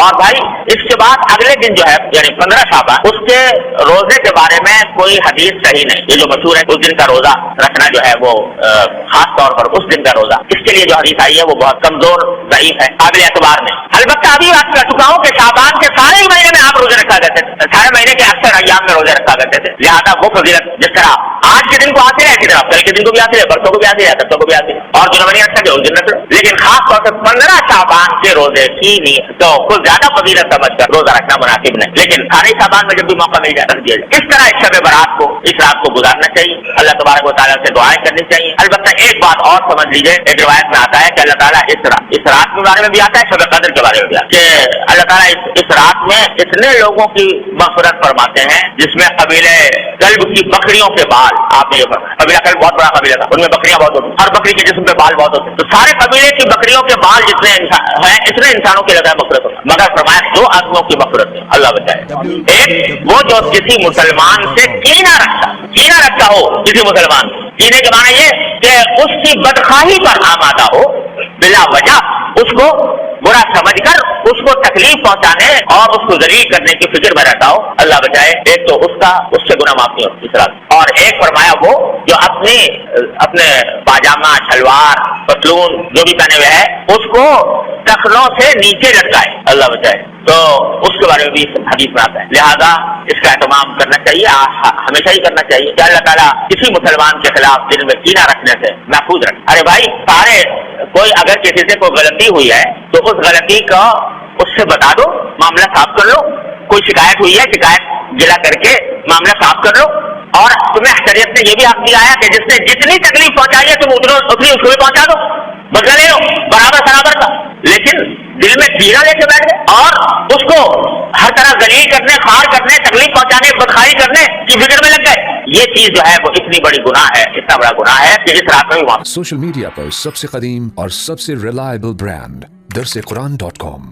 اور بھائی اس کے بعد اگلے دن جو ہے یعنی 15 شعبان اس کے روزے کے بارے میں کوئی حدیث صحیح نہیں. یہ جو مشہور ہے اس دن کا روزہ رکھنا جو ہے وہ خاص طور پر اس دن کا روزہ، اس کے لیے جو حدیث آئی ہے وہ بہت کمزور ضعیف ہے قابل اعتبار نہیں. البتہ ابھی بات کر چکا ہوں کہ شعبان کے سارے مہینے میں آپ روزے رکھا کرتے تھے، سارے مہینے کے اکثر ایام میں روزے رکھا کرتے تھے. لہٰذا وہ فضیلت جس طرح آج کے دن کو آتی ہے اسی طرح کل کے دن کو بھی آتی ہے، برسوں کو بھی آتی ہے، سبتوں کو بھی آتی ہے، اور جو نہیں رکھ سکے اس دن رکھ لو. لیکن خاص طور سے 15 شعبان کے روزے کی نیت تو کچھ زیادہ فضیلت سمجھ کر روزہ رکھنا مناسب نہیں، لیکن سارے شعبان میں جب بھی موقع مل جائے رکھ دیا جائے. اس طرح اس شب برات کو اس رات کو گزارنا چاہیے، اللہ تبارک و تعالیٰ سے دعائیں کرنی چاہیے. البتہ ایک بات اور سمجھ لیجیے، ایک روایت میں آتا ہے کہ اللہ تعالیٰ اس رات کے بارے میں بھی آتا ہے، شب قدر کے بارے میں بھی آتا ہے کہ اللہ تعالیٰ اس رات میں اتنے لوگوں کی مغفرت فرماتے ہیں جس میں قبیلے کلب کی بکریوں کے بال، آپ نے یہ قبیلہ کلب بہت بڑا قبیلہ تھا، ان میں بکریاں بہت ہوتی، ہر بکری کے جسم پہ بال بہت ہوتے، تو سارے قبیلے کی بکریوں کے بال جتنے ہیں اتنے انسانوں کی لگا مغفرت ہوتا، مگر فرمایا 2 آدمیوں کی مغفرت ہے، اللہ بچائے. ایک وہ جو کسی مسلمان سے کینہ رکھتا ہو، کسی مسلمان کینے کے معنی یہ کہ اس کی بدخواہی پر آمادہ ہو، بلا وجہ اس کو برا سمجھ کر اس کو تکلیف پہنچانے اور اس کو ذلیل کرنے کی فکر میں رہتا ہو، اللہ بچائے. ایک تو اس سے گناہ معاف نہیں ہوتی اس طرح، اور ایک فرمایا وہ جو اپنے پاجامہ شلوار پتلون جو بھی پہنے ہوئے ہے اس کو ٹخنوں سے نیچے لٹکائے، اللہ بچائے. تو اس کے بارے میں بھی حدیث میں آتا ہے. لہذا اس کا اہتمام کرنا چاہیے، ہمیشہ ہی کرنا چاہیے کہ اللہ تعالیٰ کسی مسلمان کے خلاف دل میں کینہ رکھنے سے محفوظ رکھے. ارے بھائی کوئی اگر کسی سے کوئی غلطی ہوئی ہے تو اس غلطی کا اس سے بتا دو، معاملہ صاف کر لو. کوئی شکایت ہوئی ہے، شکایت گلا کر کے معاملہ صاف کر لو. اور تمہیں شریعت نے یہ بھی حق دیا ہے کہ جس نے جتنی تکلیف پہنچائی ہے تم اتنی اس کو بھی پہنچا دو، بدلہ لے لو برابر کا. لیکن دل میں کینہ لے کے بیٹھ گئے اور اس کو ہر طرح ذلیل کرنے، خار کرنے، تکلیف پہنچانے، بدخواہی کرنے کی فکر میں لگ گئے. یہ چیز جو ہے وہ اتنی بڑی گناہ ہے، اتنا بڑا گناہ ہے کہ اس رات میں بھی سوشل میڈیا پر سب سے قدیم اور سب سے ریلائبل برانڈ درسقرآن.com